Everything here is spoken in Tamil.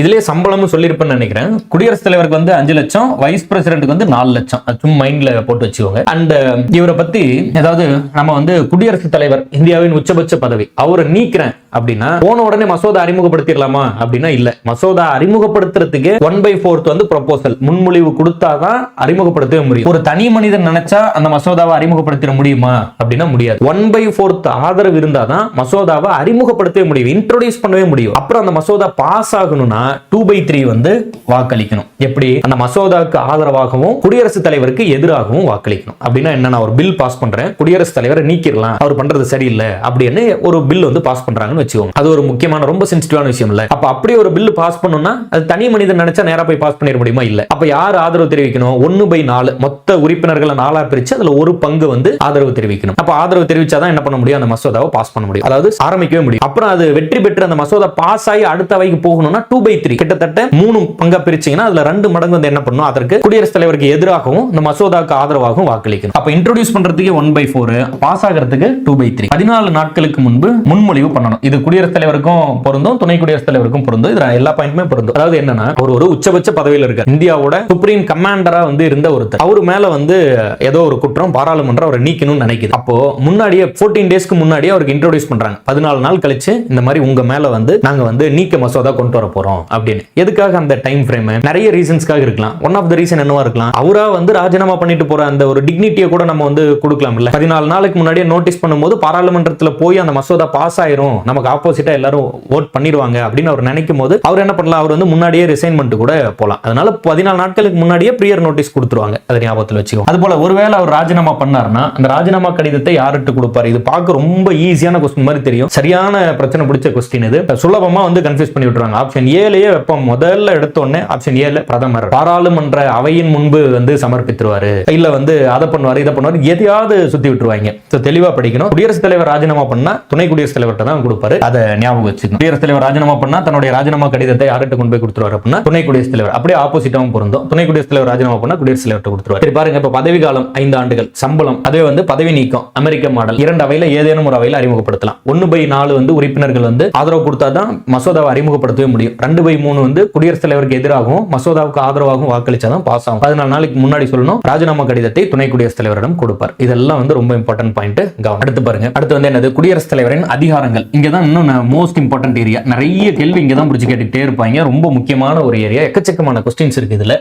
இதுலயே சம்பளம்னு சொல்லியிருப்பேன்னு நினைக்கிறேன். குடியரசுத் தலைவருக்கு வந்து 5 லட்சம், வைஸ் பிரசிடென்ட்க்கு வந்து 4 லட்சம். சும்மா மைண்ட்ல போட்டு வச்சுக்கோங்க. அண்ட் இவரை பத்தி ஏதாவது நம்ம வந்து குடியரசுத் தலைவர் இந்தியாவின் உச்சபட்ச பதவி, அவரை நீக்கிறேன் அப்படின்னா போன உடனே மசோதா அறிமுகப்படுத்திடலாமா அப்படின்னா இல்ல. மசோதா அறிமுகப்படுத்துறதுக்கு 1/4 வந்து ப்ரொபோசல் முன்மொழிவு கொடுத்தாதான் அறிமுகப்படுத்தவே முடியும். ஒரு தனி மனிதன் நினைச்சா அந்த மசோதாவை அறிமுகப்படுத்த முடியுமா அப்படின்னா முடியாது. 1/4 ஆதரவு இருந்தாதான் மசோதாவை அறிமுகப்படுத்தவே முடியும், இன்ட்ரோடியூஸ் பண்ணவே முடியும். அப்புறம் அந்த மசோதா பாஸ் ஆகணும்னா 2/3 வந்து வாக்களிக்கணும். எப்படி? அந்த மசோதாவுக்கு ஆதரவாகவும் குடியரசுத் தலைவருக்கு எதிராகவும் வாக்களிக்கணும். அப்படின்னா என்ன, ஒரு பில் பாஸ் பண்றேன், குடியரசுத் தலைவரை நீக்கிடலாம், அவர் பண்றது சரியில்லை அப்படின்னு ஒரு பில் வந்து பாஸ் பண்றாங்கன்னு வச்சுக்கோங்க. அது ஒரு முக்கியமான ரொம்ப சென்சிட்டிவான விஷயம் இல்ல. அப்ப அப்படி ஒரு பில் பாஸ் பண்ணனும்னா அது தனி மனிதன் நினைச்சா நேரா போய் பாஸ் பண்ணிட முடியுமா? இல்ல. அப்ப யார் ஆதரவு தெரிவிக்கணும்? 1/4 மொத்த உறுப்பினர்களை 4ஆ பிரிச்சு அதுல ஒரு பங்கு வந்து ஆதரவு தெரிவிக்கணும். அப்ப ஆதரவு தெரிவிச்சாதான் என்ன பண்ண முடியும்? அந்த மசோதாவை பாஸ் பண்ண முடியும், அதாவது ஆரம்பிக்கவே முடியும். அப்புறம் அது வெற்றி பெற்று அந்த மசோதா பாஸ் ஆகி அடுத்த அவைக்கு போகணும்னா 2/3 கிட்டத்தட்ட 3 பங்கா பிரிச்சீங்கன்னா அதுல 2 மடங்கு வந்து என்ன பண்ணணும்? அதற்கு குடியரசுத் தலைவருக்கு எதிராகவும் இந்த மசோதாவுக்கு ஆதரவாகவும் வாக்களிக்கணும். அப்ப இன்ட்ரோடியூஸ் பண்றதுக்கு 1/4, பாஸ் ஆகிறதுக்கு 2/3. 14 நாட்களுக்கு முன்பு முன்மொழிவு பண்ணணும். இது குடியரசுத் தலைவருக்கும் பொருந்தும், துணை குடியரசுத் தலைவருக்கும் பொருந்தும். இதுல எல்லா பாயிண்ட்டுமே பொருந்தும். அதாவது என்னன்னா, ஒரு உச்சபட்ச பதவியில் இருக்கார், இந்தியாவோட சுப்ரீம் கமாண்டரா வந்து இருந்த ஒருத்தர், அவரு மேல வந்து ஏதோ ஒரு குற்றம், பாராளுமன்றம் அவரை நீக்கணும்னு நினைக்குது. அப்போ முன்னாடியே 14 டேஸ்க்கு முன்னாடியே அவருக்கு இன்ட்ரோடியூஸ் பண்றாங்க. 14 நாள் கழிச்சு இந்த மாதிரி உங்க மேல வந்து நாங்க வந்து நீக்க மசோதா கொண்டு வர போறோம் அப்படின்னு. எதுக்காக அந்த டைம் ஃப்ரேம்? நிறைய ரீசன்ஸ்க்காக இருக்கலாம். ஒன் ஆஃப் த ரீசன் என்னவா இருக்கலாம், அவரா வந்து ராஜினாமா பண்ணிட்டு போற அந்த ஒரு டிக்னிட்டியை கூட நம்ம வந்து கொடுக்கலாம் இல்ல. 14 நாளுக்கு முன்னாடியே நோட்டீஸ் பண்ணும்போது பாராளுமன்றத்துல போய் அந்த மசோதா பாஸ் ஆயிரும், நமக்கு ஆப்போசிட்டா எல்லாரும் ஓட் பண்ணிடுவாங்க அப்படின்னு அவர் நினைக்கும் போது அவர் என்ன பண்ணலாம்? அவர் வந்து முன்னாடியே ரிசைன்மெண்ட் கூட போலாம். அதனால 14 நாட்களுக்கு முன்னாடியே பிரியர் நோட்டீஸ் கொடுத்துருவாங்க. அதை ஞாபகத்தில் வச்சுக்கோங்க. அது போல ஒருவேளை அவர் ராஜினாமா பண்ணாருன்னா அந்த ராஜினாமா கடிதத்தை யார்கிட்ட கொடுப்பாரு? இது பார்க்க ரொம்ப ஈஸியான கொஸ்டின் மாதிரி தெரியும். சரியான பிரச்சனை பிடிச்ச கொஸ்டின் இது. சுலபமா வந்து கன்ஃபியூஸ் பண்ணி விட்டுருவாங்க. ஆப்ஷன் ஏலயே வெப்பம் முதல்ல எடுத்தோடனே ஆப்ஷன் ஏல பிரதமர் பாராளுமன்ற அவையின் முன்பு வந்து சமர்ப்பித்துருவாரு, இல்ல வந்து அதை பண்ணுவாரு இதை பண்ணுவாரு, எதையாவது சுத்தி விட்டுருவாங்க. தெளிவா படிக்கணும். குடியரசுத் தலைவர் ராஜினாமா பண்ணா துணை குடியரசுத் தலைவர்கிட்ட தான் கொடுப்பாரு. அதை ஞாபகம் வச்சுக்கணும். குடியரசுத் தலைவர் ராஜினாமா பண்ணா தன்னுடைய ராஜினாமா கடிதத்தை யார்கிட்ட கொண்டு போய் கொடுத்துருவாரு அப்படின்னா துணை குடியரசுத் தலைவர். அப்படியே ஆப்போசிட்டாவும் பொருந்தும். துணை குடியரசுத் தலைவர் ராஜினாமா பண்ணா குடியரசுத் தலைவர்கிட்ட கொடுத்துருவாரு. சரி பாருங்க, இப்ப பதவி காலம் 5 ஆண்டுகள், சம்பளம், அதுவே வந்து பதவி நீக்கம் அமெரிக்க மாடல். 2 அவையில ஏதேனும் ஒரு அவையில அறிமுகப்படுத்தலாம். 1/4 வந்து உறுப்பினர்கள் வந்து ஆதரவு கொடுத்தாதான் மசோதாவை அறிமுகப்படுத்தவே முடியும். 2/3 வந்து குடியரசுத் தலைவருக்கு எதிராகவும் மசோதாவுக்கு ஆதரவாகவும் வாக்களிச்சாதான் பாஸ் ஆகும். 14 நாளைக்கு முன்னாடி சொல்லணும் ராஜினாமா கடிதத்தை துணை குடியரசுத் தலைவரிடம் கொடுப்பார். இதெல்லாம் வந்து ரொம்ப இம்பார்ட்டன்ட் பாயிண்ட். கவனம். அடுத்து பாருங்க, அடுத்து வந்து என்னது? குடியரசுத் தலைவரின் அதிகாரங்கள். இங்கதான் இன்னும் மோஸ்ட் இம்பார்ட்டன்ட் ஏரியா. நிறைய கேள்வி இங்கதான் பிடிச்சி கேட்டுட்டே இருப்பாங்க. ரொம்ப முக்கியமான ஒரு ஏரியா. எக்கச்சக்கமான கொஸ்டின்ஸ் இருக்கு இதுல.